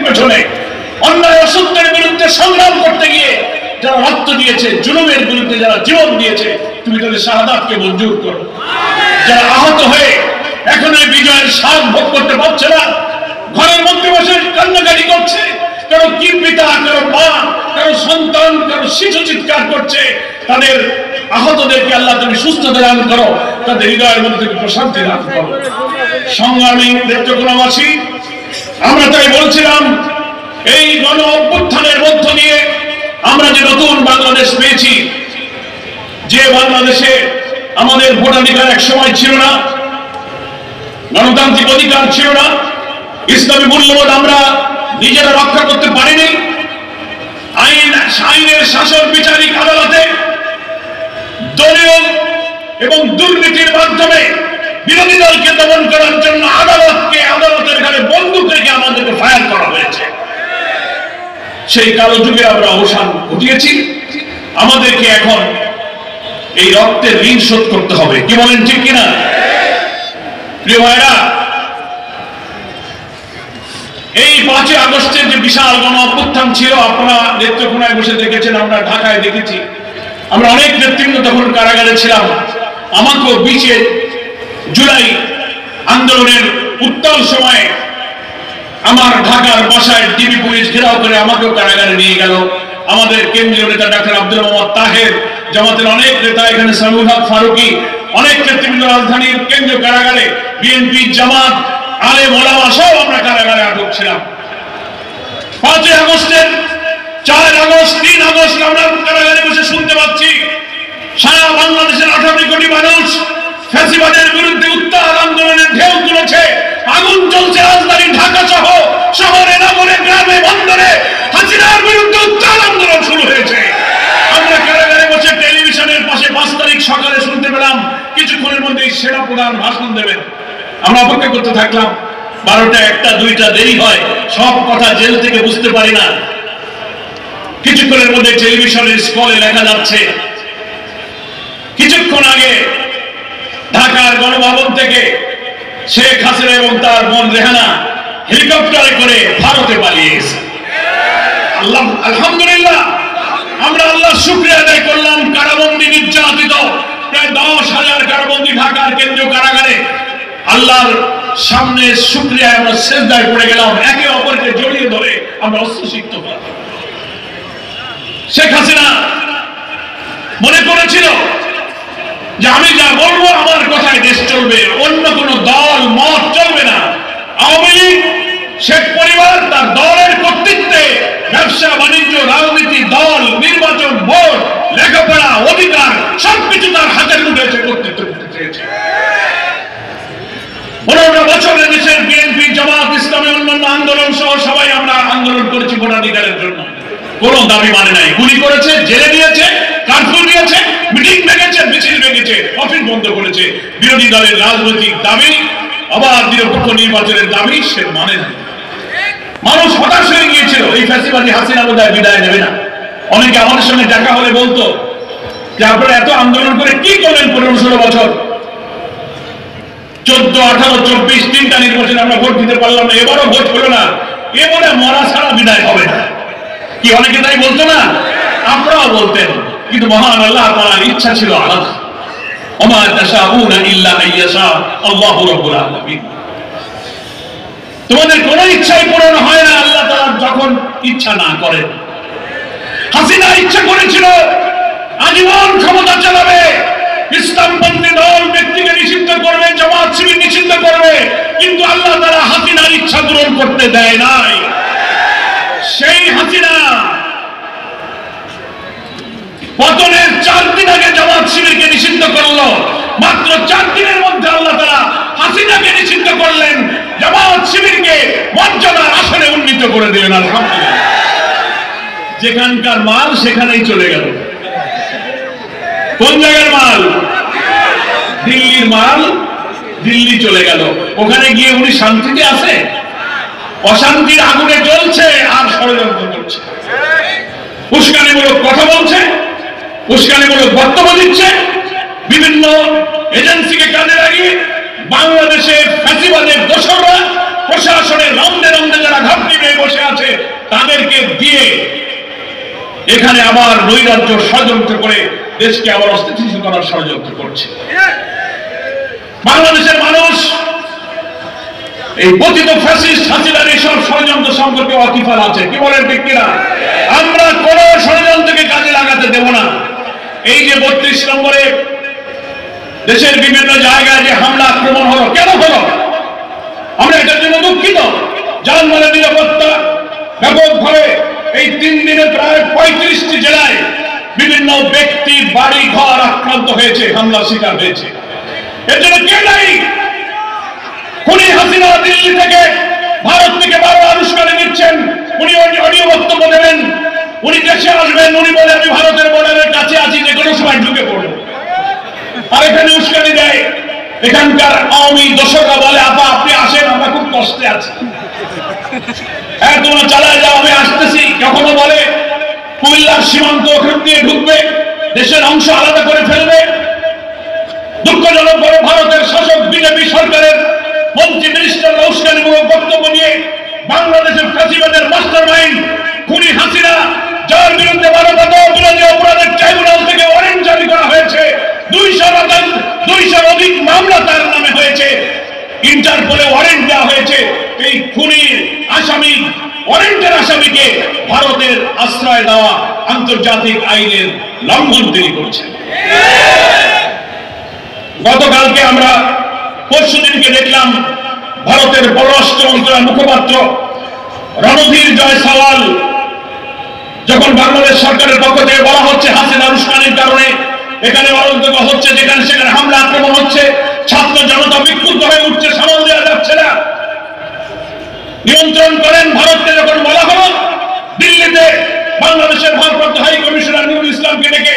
পেছনে, অন্যায় অসত্যের বিরুদ্ধে সংগ্রাম করতে গিয়ে যারা রক্ত দিয়েছে, জুলুমের বিরুদ্ধে যারা জীবন দিয়েছে, তুমি তাদের শাহাদাতকে মঞ্জুর করো। যারা আহত হয়ে এখন এই বিজয়ের স্বাদ ভোগ করতে পারছে না, ঘরের মধ্যে বসে কান্নাকাটি করছে, কারো কি পিতা, কারো মা, কারো সন্তান, কারো শিশু চিৎকার করছে, তাদের আহতদেরকে আল্লাহ তুমি সুস্থতা দান করো, তাদের হৃদয়ের মধ্যে তুমি প্রশান্তি দান করো। সংগ্রামী নেত্রকোনাবাসী, আমরা তাই বলছিলাম এই গণ অভ্যুত্থানের মধ্য দিয়ে আমরা যে নতুন বাংলাদেশ পেয়েছি, যে বাংলাদেশে আমাদের ভোটাধিকার এক সময় ছিল না, গণতান্ত্রিক অধিকার ছিল না, ইসলামী মূল্যবোধ আমরা নিজেরা রক্ষা করতে পারিনি, আইনের শাসন বিচারিক আদালতে দলীয় এবং দুর্নীতির মাধ্যমে বিরোধী দলকে দমন করার জন্য আদালতের ঘরে বন্দুক রেখে আমাদেরকে ফায়ার করা হয়েছে। সেই কালো যুগে আমরা অবসান ঘটিয়েছি। আমাদেরকে এখন এই রক্তের ঋণ শোধ করতে হবে। কি বলেন, ঠিক কিনা? প্রিয় ভাইরা, এই 5ই আগস্টের যে বিশাল গণ অভ্যুত্থান ছিল, আপনারা নেত্রকোনায় বসে দেখেছেন, আমরা ঢাকায় দেখেছি। আমরা অনেক নেতৃত্ব তখন কারাগারে ছিলাম। আমাকেও 20 জুলাই আন্দোলনের উত্তাল সময়ে আমার ঢাকার বাসায় ডিবি পুলিশ ঘেরাও করে আমাকেও কারাগারে নিয়ে গেল। আমাদের কেন্দ্রীয় নেতা ডাক্তার আব্দুল মোহাম্মদ তাহের, জামাতের অনেক নেতা, এখানে সামিউল হক ফারুকী, অনেক নেতৃবৃন্দ রাজধানীর কেন্দ্রীয় কারাগারে, বিএনপি, জামাত, আলেম ওলামা সব আমরা কারাগারে আটক ছিলাম। 5ই আগস্টের 4 আগস্ট 3 আগস্ট আমরা কারাগারে বসে শুনতে পাচ্ছি সারা বাংলাদেশের 18 কোটি মানুষ ফ্যাসিবাদের বিরুদ্ধে উত্তাল আন্দোলনের ঢেউ তুলেছে। আগুন জ্বলছে রাজধানী ঢাকা সহ শহরে, নগরে, গ্রামে, বন্দরে হাসিনার বিরুদ্ধে উত্তাল আন্দোলন শুরু হয়েছে। আমরা কারাগারে বসে টেলিভিশনের পাশে 5 তারিখ সকালে শুনতে পেলাম কিছুক্ষণের মধ্যেই সেনা প্রধান ভাষণ দেবেন। আমরা অপেক্ষা করতে থাকলাম। 12টা, 1টা, 2টা দেরি হয়, সব কথা জেল থেকে বুঝতে পারি না। কিছুক্ষণের মধ্যে টেলিভিশনের স্ক্রলে লেখা যাচ্ছে কিছুক্ষণ আগে ঢাকার গণভবন থেকে শেখ হাসিনা এবং তার বোন রেহানা হেলিকপ্টারে করে ভারতে পালিয়ে গেছে। আল্লাহ, আলহামদুলিল্লাহ, আমরা আল্লাহর শুকরিয়া আদায় করলাম। কারাবন্দী নির্যাতিত প্রায় 10,000 কারাবন্দী ঢাকার কেন্দ্রীয় কারাগারে আল্লাহর সামনে শুকরিয়ায় আমরা সেজদায় পড়ে গেলাম, একে অপরকে জড়িয়ে ধরে আমরা অস্ত্রসিক্ত হলাম। শেখ হাসিনা মনে করেছিল যে আমি যা বলবো আমার কথায় দেশ চলবে, অন্য কোন দল মত চলবে না। আওয়ামী লীগ, শেখ পরিবার তার দলের কর্তৃত্বে ব্যবসা বাণিজ্য, রাজনীতি, দল, নির্বাচন, ভোট, লেখাপড়া, অধিকার সবকিছু তার হাতের মুঠোয় কর্তৃত্ব করতে চেয়েছে। 15টা বছর দেশের বিএনপি, জামাত, ইসলামী অন্যান্য আন্দোলন সহ সবাই আমরা আন্দোলন করেছি ভোটাধিকারের জন্য। কোন দাবি মানে নাই। গুলি করেছে, জেলে দিয়েছে, কারফিউ দিয়েছে, মিটিং ভেঙেছে, মিছিল ভেঙেছে, অফিস বন্ধ করেছে। বিরোধী দলের রাজনৈতিক দাবি, আবার নিরপেক্ষ নির্বাচনের দাবি সে মানে নাই। মানুষ হতাশ হয়ে গিয়েছিল, এই ফ্যাসিবাদী হাসিনা বোধহয় বিদায় নেবে না। অনেকে আমাদের সঙ্গে দেখা হলে বলতো যে আপনারা এত আন্দোলন করে কি করলেন 15-16 বছর, 14, 18, 24 3টা নির্বাচনে আমরা ভোট দিতে পারলাম না, এবারও ভোট হলো না, এবারে মরা ছাড়া বিদায় হবে না। কি অনেকে তাই বলতো না? আপনারাও বলতেন, কিন্তু মহান আল্লাহ তাআলার ইচ্ছা ছিল আলাদা। ওমা তাশাউনা ইল্লা আইয়াশা আল্লাহু রাব্বুল আলামিন। তোমাদের কোনো ইচ্ছাই পূরণ হয় না আল্লাহ তাআলা যখন ইচ্ছা না করেন। হাসিনা ইচ্ছা করেছিল আজীবন ক্ষমতা চালাবে, ইসলামপন্থী দল ব্যক্তিকে নিষিদ্ধ করবে, জামাত শিবির নিষিদ্ধ করবে, কিন্তু আল্লাহ তাআলা হাসিনার ইচ্ছা পূরণ করতে দেয় নাই। সেই হাসিনা পতনের 4 দিন আগে জামাত শিবিরকে নিষিদ্ধ করলো। মাত্র 4 দিনের মধ্যে আল্লাহ তাআলা হাসিনাকে নিষিদ্ধ করলেন, জামাত শিবিরকে মর্যাদার আসনে উন্নীত করে দিলেন। আলহামদুলিল্লাহ, যেখানকার মাল সেখানেই চলে গেল। কোন জায়গার মাল? দিল্লির মাল দিল্লি চলে গেল। ওখানে গিয়ে উনি শান্তিতে আছে? অশান্তির আগুনে জ্বলছে আর ষড়যন্ত্র করছে, উস্কানিমূলক কথা বলছে, উস্কানিমূলক বক্তব্য দিচ্ছে, বিভিন্ন এজেন্সিকে কাজে লাগিয়ে বাংলাদেশের ফ্যাসিবাদের দোসররা প্রশাসনের রন্ধে রন্ধে যারা ঘাপটি নিয়ে বসে আছে তাদেরকে দিয়ে এখানে আবার নৈরাজ্য ষড়যন্ত্র করে দেশকে আবার অস্থিতিশীল করার ষড়যন্ত্র করছে। বাংলাদেশের মানুষ এই পতিত ফ্যাসিস্ট হাসিনার এইসব ষড়যন্ত্র সম্পর্কে ওয়াকিফাল আছে, কি বলেন ঠিক কিনা? আমরা কোন ষড়যন্ত্রকে কাজে লাগাতে দেব না। এই যে 32 নম্বরে দেশের বিভিন্ন জায়গায় যে হামলা আক্রমণ হলো, কেন হলো? আমরা এটার জন্য দুঃখিত। যানবাহনের নিরাপত্তা ব্যাপকভাবে এই 3 দিনে প্রায় 35টি জেলায় বিভিন্ন ব্যক্তি বাড়ি ঘর আক্রান্ত হয়েছে, হামলা শিকার হয়েছে। এর জন্য কে দায়ী? খুনি হাসিনা দিল্লি থেকে ভারত থেকে বারবার উস্কানি দিচ্ছেন। উনি অডিও বক্তব্য দেবেন, উনি দেশে আসবেন, উনি বলে আমি ভারতের বর্ডারের কাছে আছি, যে কোনো সময় ঢুকে পড়ব। আর এখানে উস্কানি দেয় এখানকার আওয়ামী দর্শকরা, বলে আপা আপনি আসেন, আমরা খুব কষ্টে আছি, হ্যাঁ তোমরা চালায় যাও, আমি আসতেছি। কখনো বলে কুমিল্লার সীমান্ত ওখান দিয়ে ঢুকবে, দেশের অংশ আলাদা করে ফেলবে। দুঃখজনক ভাবে ভারতের শাসক বিজেপি সরকারের মন্ত্রী মিনিস্টাররা উস্কানিমূলক বক্তব্য নিয়ে বাংলাদেশের ফ্যাসিবাদের মাস্টারমাইন্ড খুনি হাসিনা, যার বিরুদ্ধে মানবতা বিরোধী অপরাধের ট্রাইব্যুনাল থেকে ওয়ারেন্ট জারি করা হয়েছে, 200 অধিক মামলা তার নামে হয়েছে, ইন্টারপোলে ওয়ারেন্ট দেওয়া হয়েছে। এই খুনির আসামি, ওয়ারেন্টের আসামিকে ভারতের আশ্রয় দেওয়া আন্তর্জাতিক আইনের লঙ্ঘন তিনি করছেন। গতকালকে আমরা পরশুদিনকে দেখলাম ভারতের পররাষ্ট্র মন্ত্রণালয়ের মুখপাত্র রণধীর জয়সওয়াল, যখন বাংলাদেশ সরকারের পক্ষ থেকে বলা হচ্ছে হাসিনা উস্কানির কারণে এখানে অরাজকতা হচ্ছে, যেখানে সেখানে হামলা আক্রমণ হচ্ছে, ছাত্র জনতা বিক্ষুব্ধ হয়ে উঠছে, সামাল দেওয়া যাচ্ছে না, নিয়ন্ত্রণ করেন। ভারতকে যখন বলা হলো, দিল্লিতে বাংলাদেশের ভারপ্রাপ্ত হাই কমিশনার নুরুল ইসলামকে ডেকে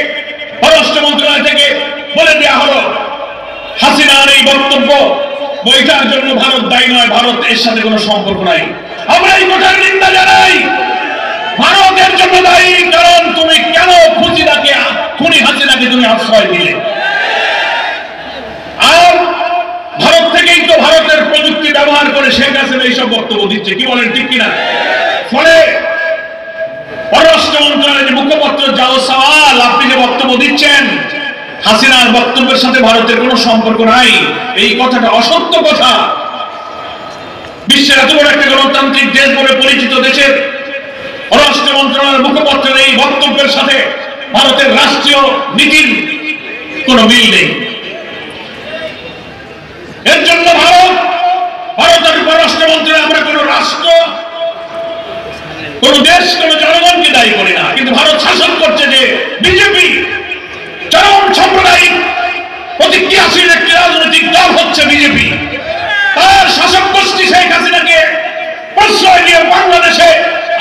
পররাষ্ট্র মন্ত্রণালয় থেকে বলে দেওয়া হলো হাসিনার এই বক্তব্য বইটার জন্য ভারত দায়ী নয়, ভারত এর সাথে কোনো সম্পর্ক নাই। আমরা এই কথার নিন্দা জানাই। ভারতের জন্য দায়ী, কারণ তুমি কেন খুনি হাসিনাকে তুমি আশ্রয় দিলে? আর ভারত থেকেই তো ভারতের প্রযুক্তি ব্যবহার করে শেখ হাসিনা এইসব বক্তব্য দিচ্ছে, কি বলেন ঠিক কিনা? ফলে পররাষ্ট্র মন্ত্রণালয়ের মুখপাত্র জয়সওয়াল, আপনি যে বক্তব্য দিচ্ছেন হাসিনার বক্তব্যের সাথে ভারতের কোনো সম্পর্ক নাই, এই কথাটা অসত্য কথা। বিশ্বের এত বড় একটা গণতান্ত্রিক দেশ বলে পরিচিত দেশের পররাষ্ট্র মন্ত্রণালয়ের মুখপাত্রের এই বক্তব্যের সাথে ভারতের রাষ্ট্রীয় নীতির কোনো মিল নেই। এর জন্য ভারতের পররাষ্ট্র মন্ত্রণালয়, আমরা কোন রাষ্ট্র, কোন দেশ, কোন জনগণকে দায়ী করি না, কিন্তু ভারত শাসন করছে যে বিজেপি চরম সাম্প্রদায়িক প্রতিক্রিয়াশীল একটি রাজনৈতিক দল হচ্ছে বিজেপি। তার শাসক গোষ্ঠী শেখ হাসিনাকে প্রশ্রয় দিয়ে বাংলাদেশে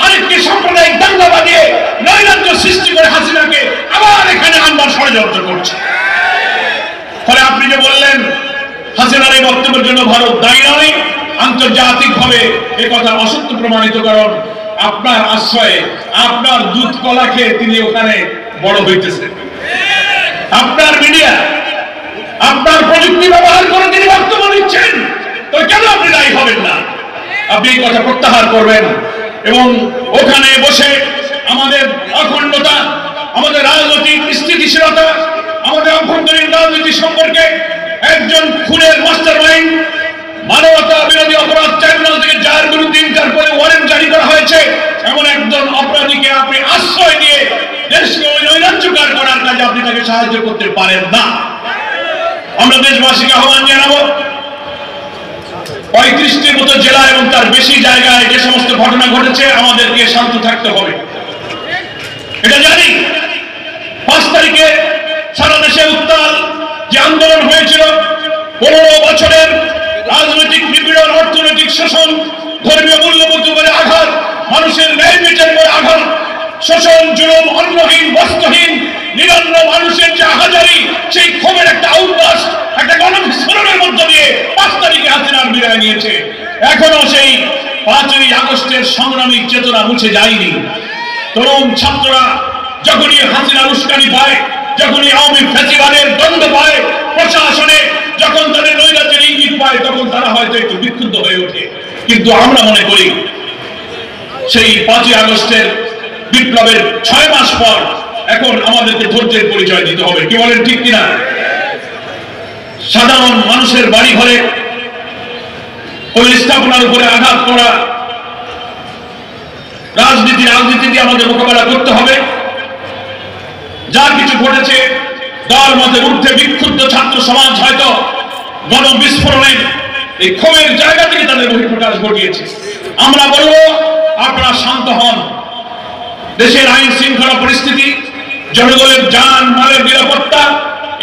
আরেকটি সাম্প্রদায়িক দাঙ্গা বাঁধিয়ে নৈরাজ্য সৃষ্টি করে হাসিনাকে আবার এখানে আনবার ষড়যন্ত্র করছে। ফলে আপনি যে বললেন হাসিনার এই বক্তব্যের জন্য ভারত দায়ী নয়, আন্তর্জাতিকভাবে এ কথা অসত্য প্রমাণিত, কারণ আপনার আশ্রয়ে, আপনার দুধ কলা খেয়ে তিনি ওখানে বড় হইতেছেন। আপনার মিডিয়া, আপনার প্রযুক্তি ব্যবহার করে তিনি বক্তব্য দিচ্ছেন, তো কেন আপনি দায়ী হবেন না? আপনি এই কথা প্রত্যাহার করবেন এবং ওখানে বসে আমাদের অখণ্ডতা, আমাদের রাজনৈতিক স্থিতিশীলতা, আমাদের অভ্যন্তরীণ রাজনীতি সম্পর্কে একজন খুনের মাস্টারমাইন্ড, মানবতা বিরোধী অপরাধ ট্রাইব্যুনাল থেকে যার বিরুদ্ধে ইন্টারপোলে ওয়ারেন্ট জারি করা হয়েছে, এমন একজন অপরাধীকে আপনি আশ্রয় দিয়ে দেশকে ওই নৈরাজ্যকার করার কাজে আপনি তাকে সাহায্য করতে পারেন না। আমরা দেশবাসীকে আহ্বান জানাবো, 35টির মতো জেলা এবং তার বেশি জায়গায় যে সমস্ত ঘটনা ঘটেছে, আমাদেরকে শান্ত থাকতে হবে। এটা জানি 5 তারিখে সারা দেশে উত্তাল যে আন্দোলন হয়েছিল, 15 বছরের রাজনৈতিক নিপীড়ন, অর্থনৈতিক শোষণ, ধর্মীয় মূল্যবোধ উপরে আঘাত, মানুষের ন্যায় বিচার উপরে আঘাত, শোষণ, জুলুম, অন্নহীন, বস্ত্রহীন নিরন্ন মানুষের যে আহাজারি, সেই ক্ষোভের একটা আউটবাস, একটা গণবিস্ফোরণের মধ্য দিয়ে 5 তারিখে হাসিনার বিদায় নিয়েছে। এখনো সেই 5ই আগস্টের সংগ্রামী চেতনা মুছে যায়নি। তরুণ ছাত্ররা যখনই হাসিনার উস্কানি পায়, যখনই আওয়ামী ফ্যাসিবাদের দ্বন্দ্ব পায়, প্রশাসনে যখন তাদের নৈরাজ্যের ইঙ্গিত পায়, তখন তারা হয়তো একটু বিক্ষুব্ধ হয়ে ওঠে। কিন্তু আমরা মনে করি সেই 5ই আগস্টের বিপ্লবের 6 মাস পর এখন আমাদেরকে ধৈর্যের পরিচয় দিতে হবে। কি বলেন, ঠিক কিনা? সাধারণ মানুষের বাড়ি ঘরে কোন স্থাপনার উপরে আঘাত করা, রাজনীতি দিয়ে আমাদের মোকাবেলা করতে হবে। যা কিছু ঘটেছে, দল মতের ঊর্ধ্বে বিক্ষুব্ধ ছাত্র সমাজ হয়তো গণবিস্ফোরণের এই ক্ষোভের জায়গা থেকে তাদের বহিঃপ্রকাশ ঘটিয়েছে। আমরা বলবো, আপনারা শান্ত হন। দেশের আইন শৃঙ্খলা পরিস্থিতি, জনগণের জান মালের নিরাপত্তা,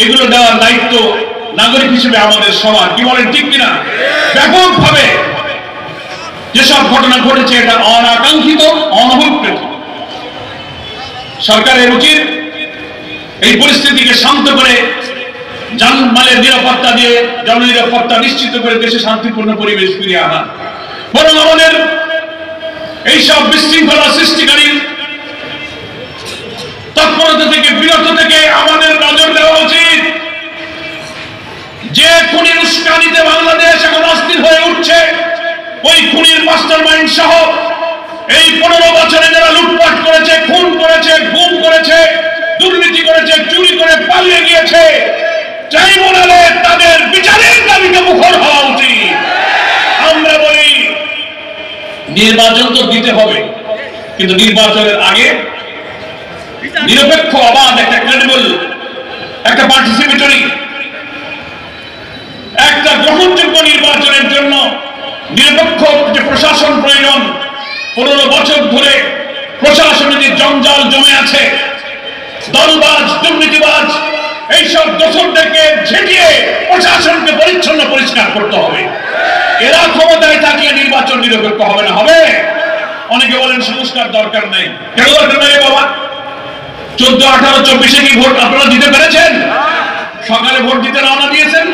এগুলো দেওয়ার দায়িত্ব নাগরিক হিসেবে আমাদের সবার। কি বলেন, ঠিক কিনা? ব্যাপকভাবে যেসব ঘটনা ঘটেছে এটা অনাকাঙ্ক্ষিত, অনভিপ্রেত। সরকারের উচিত এই পরিস্থিতিকে শান্ত করে জানমালের নিরাপত্তা দিয়ে জননিরাপত্তা নিশ্চিত করে দেশে শান্তিপূর্ণ পরিবেশ ফিরিয়ে আনা। বরং আমাদের এইসব বিশৃঙ্খলা সৃষ্টিকারী তৎপরতা থেকে বিরত থেকে আমাদের নজর দেওয়া উচিত। যে খুনির উস্কানিতে বাংলাদেশ এখন অস্থির হয়ে উঠছে, ওই খুনির মাস্টারমাইন্ড সহ এই 15 বছরে যারা লুটপাট করেছে, খুন করেছে, গুম করেছে, দুর্নীতি করেছে, চুরি করে পালিয়ে গিয়েছে, ট্রাইব্যুনালে তাদের বিচারের দাবিতে মুখর হওয়া উচিত। আমরা বলি, নির্বাচন তো দিতে হবে, কিন্তু নির্বাচনের আগে নিরপেক্ষ, অবাধ, একটা ক্রেডিবল, একটা পার্টিসিপেটরি, একটা গ্রহণযোগ্য নির্বাচনের জন্য নিরপেক্ষ যে প্রশাসন প্রয়োজন। 15 বছর ধরে প্রশাসনে যে জঞ্জাল জমে আছে, দলবাজ, দুর্নীতিবাজ, এইসব দোষরদেরকে ঝেঁটিয়ে প্রশাসনকে পরিচ্ছন্ন পরিষ্কার করতে হবে। এরা ক্ষমতায় থাকিয়ে নির্বাচন নিরপেক্ষ হবে না। হবে? অনেকে বলেন সংস্কার দরকার নেই। কেন দরকার নেই বাবা? 14, 18, 24-এ কি ভোট আপনারা দিতে পেরেছেন? সকালে ভোট দিতে রওনা দিয়েছেন,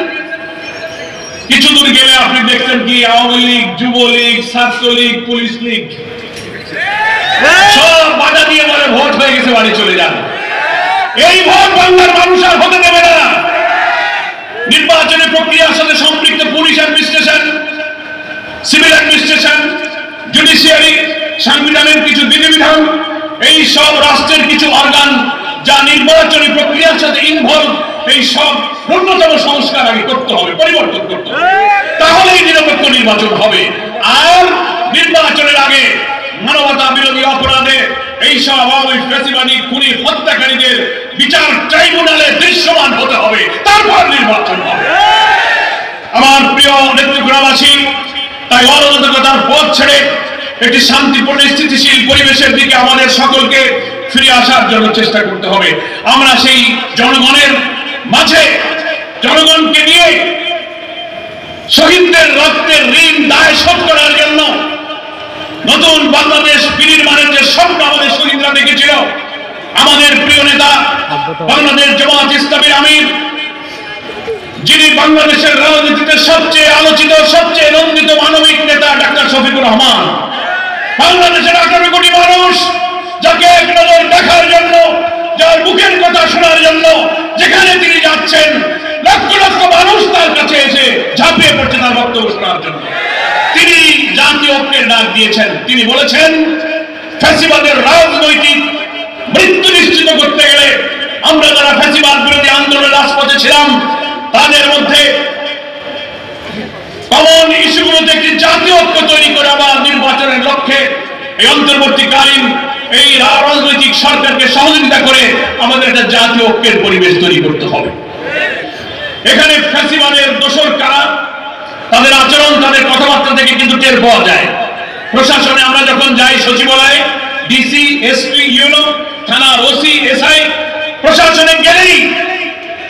কিছু দূর গেলে আপনি দেখছেন কি আওয়ামী লীগ, যুবলীগ, ছাত্রলীগ, পুলিশ লীগ সব বাধা দিয়ে বলে ভোট হয়ে গেছে, বাড়ি চলে যান। এই ভোট বাংলার মানুষ আর হতে দেবে না। নির্বাচনের প্রক্রিয়ার সাথে সম্পৃক্ত police administration, civil administration, judiciary, সাংবিধানিক কিছু বিধিবিধান, এই সব রাষ্ট্রের কিছু অর্গান যা নির্বাচনী প্রক্রিয়ার সাথে ইনভলভ, এই সব ন্যূনতম সংস্কার আগে করতে হবে, পরিবর্তন করতে হবে, তাহলেই নিরপেক্ষ নির্বাচন হবে। আর নির্বাচনের আগে মানবতা বিরোধী অপরাধে এইসব আওয়ামী ফ্যাসিবাদী খুনি হত্যাকারীদের বিচার ট্রাইব্যুনালে দৃশ্যমান হতে হবে, তারপর নির্বাচন হবে। আমার প্রিয় নেত্রকোনাবাসী, তাই অরাজকতার পথ ছেড়ে একটি শান্তিপূর্ণ স্থিতিশীল পরিবেশের দিকে আমাদের সকলকে ফিরে আসার জন্য চেষ্টা করতে হবে। আমরা সেই জনগণের মাঝে, জনগণকে নিয়ে শহীদদের রক্তের ঋণ দায় শোধ করার জন্য নতুন বাংলাদেশ বিনির্মাণের যে স্বপ্ন আমাদের শহীদরা দেখেছিল, আমাদের প্রিয় নেতা বাংলাদেশ জামাত ইসলামীর আমির, যিনি বাংলাদেশের রাজনীতিতে সবচেয়ে আলোচিত, সবচেয়ে নন্দিত মানবিক নেতা ডাক্তার শফিকুর রহমান, বাংলাদেশের 18 কোটি মানুষ যাকে এক নজর দেখার জন্য, যার মুখের কথা শোনার জন্য যেখানে তিনি যাচ্ছেন লক্ষ লক্ষ মানুষ তার কাছে এসে ঝাঁপিয়ে পড়ছে তার বক্তব্য শোনার জন্য। তিনি জাতীয় ঐক্যের ডাক দিয়েছেন। তিনি বলেছেন, ফ্যাসিবাদের রাজনৈতিক মৃত্যু নিশ্চিত করতে গেলে আমরা যারা ফ্যাসিবাদ বিরোধী আন্দোলনের রাজপথে ছিলাম, তাদের মধ্যে কমন ইস্যুগুলোতে একটি জাতীয় ঐক্য তৈরি করে আবার নির্বাচনের লক্ষ্যে এই অন্তর্বর্তীকালীন এই রাজনৈতিক সরকারকে সহযোগিতা করে আমাদের একটা জাতীয় ঐক্যের পরিবেশ তৈরি করতে হবে। এখানে ফ্যাসিবাদের দোসর কারা, তাদের আচরণ, তাদের কথাবার্তা থেকে কিন্তু টের পাওয়া যায়। প্রশাসনে আমরা যখন যাই, সচিবালয়ে ডিসি, এসপি, ইউনো, থানার ওসি, এসআই, প্রশাসনে গেলেই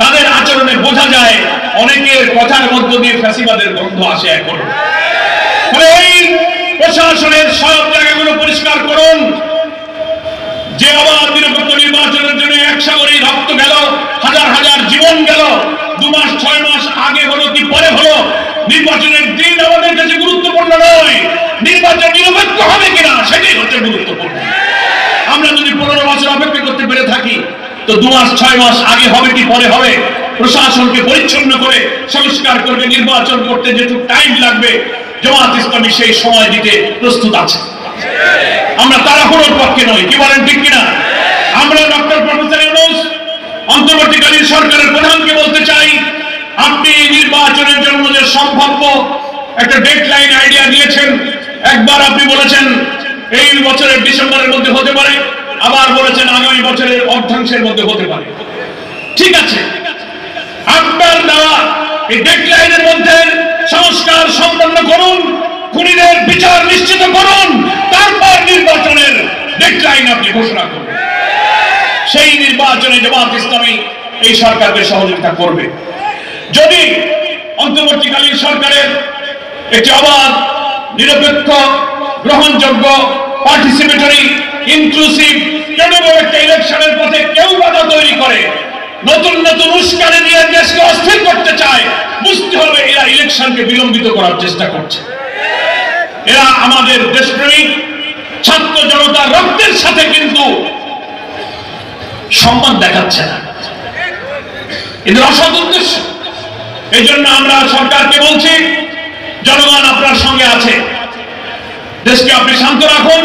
তাদের আচরণে বোঝা যায় অনেকের কথার মধ্য দিয়ে ফ্যাসিবাদের গন্ধ আসে। এখন এই প্রশাসনের সব জায়গাগুলো পরিষ্কার করুন। যে আবার নিরপেক্ষ নির্বাচনের জন্য একসাগরে রক্ত গেল, হাজার হাজার জীবন গেল, 2 মাস 6 মাস আগে হলো কি পরে হলো, নির্বাচনের দিন আমাদের কাছে গুরুত্বপূর্ণ নয়, নির্বাচন নিরপেক্ষ হবে কিনা সেটাই হচ্ছে গুরুত্বপূর্ণ। আমরা যদি 15 বছর অপেক্ষা করতে পেরে থাকি, তো 2 মাস 6 মাস আগে হবে কি পরে হবে, প্রশাসনকে পরিচ্ছন্ন করে সংস্কার করবে, নির্বাচন করতে যেটুকু টাইম লাগবে, জামাত ইসলামী সেই সময় দিতে প্রস্তুত আছে। কখনোর পক্ষে নয়। কি বলেন ঠিক কিনা? আমরা ডক্টর প্রফেসর ইউনূস অন্তর্বর্তীকালীন সরকারের প্রধানকে বলতে চাই, আপনি এই নির্বাচনের জন্য যে সম্ভাব্য একটা ডেডলাইন আইডিয়া দিয়েছেন, একবার আপনি বলেছেন এই বছরের ডিসেম্বরের মধ্যে হতে পারে, আবার বলেছেন আগামী বছরের অর্ধাংশের মধ্যে হতে পারে। ঠিক আছে, আপনার দেওয়া এই ডেডলাইনের মধ্যে সংস্কার সম্পন্ন করুন, খুনিদের বিচার নিশ্চিত করুন, তারপর নির্বাচনের ডেডলাইন আপনি ঘোষণা করুন। সেই নির্বাচনে জামাত ইসলামী এই সরকারকে সহযোগিতা করবে। যদি অন্তর্বর্তীকালীন সরকারের একটি অবাধ, নিরপেক্ষ, গ্রহণযোগ্য, পার্টিসিপেটরি, ইনক্লুসিভ, ক্রেডিবল একটা ইলেকশনের পথে কেউ বাধা তৈরি করে নতুন নতুন উস্কানি দিয়ে দেশকে অস্থির করতে চায়, বুঝতে হবে এরা ইলেকশনকে বিলম্বিত করার চেষ্টা করছে। এরা আমাদের দেশপ্রেমিক ছাত্র জনতার রক্তের সাথে কিন্তু সম্মান দেখাচ্ছে না, এদের অসৎ উদ্দেশ্য। এই জন্য আমরা সরকারকে বলছি, জনগণ আপনার সঙ্গে আছে, দেশকে আপনি শান্ত রাখুন।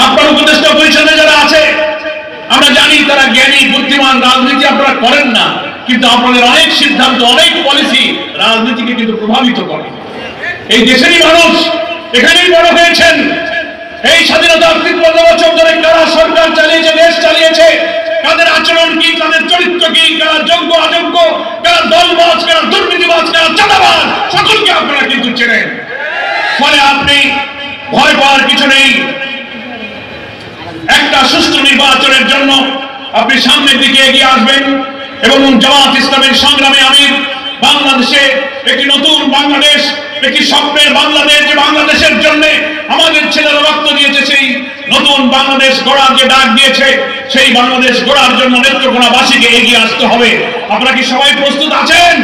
আপনার উপদেষ্টা পরিষদে যারা আছে, আমরা জানি তারা জ্ঞানী, বুদ্ধিমান, রাজনীতি আপনারা করেন না, কিন্তু আপনাদের অনেক সিদ্ধান্ত, অনেক পলিসি রাজনীতিকে কিন্তু প্রভাবিত করে। এই দেশেরই মানুষ, এখানেই বড় হয়েছেন। এই স্বাধীনতা ৫৩ বছর ধরে কারা সরকার চালিয়েছে, দেশ চালিয়েছে, কাদের আচরণ কি, কাদের চরিত্র কি, কারা যোগ্য অযোগ্য, কারা দলবাজ, কারা দুর্নীতিবাজ, কারা চাঁদাবাজ, সকলকে আপনারা কিন্তু চেনেন। ফলে আপনি ভয় পাওয়ার কিছু নেই। একটা সুষ্ঠু নির্বাচনের জন্য আপনি সামনের দিকে এগিয়ে আসবেন এবং জামাত ইসলামের সংগ্রামে আমির বাংলাদেশে একটি নতুন বাংলাদেশ, একটি স্বপ্নের বাংলাদেশ, যে বাংলাদেশের জন্য আমাদের ছেলেরা রক্ত দিয়েছে, সেই নতুন বাংলাদেশ গড়ার যে ডাক দিয়েছে, সেই বাংলাদেশ গড়ার জন্য নেত্রকোনাবাসীকে এগিয়ে আসতে হবে। আপনারা কি সবাই প্রস্তুত আছেন?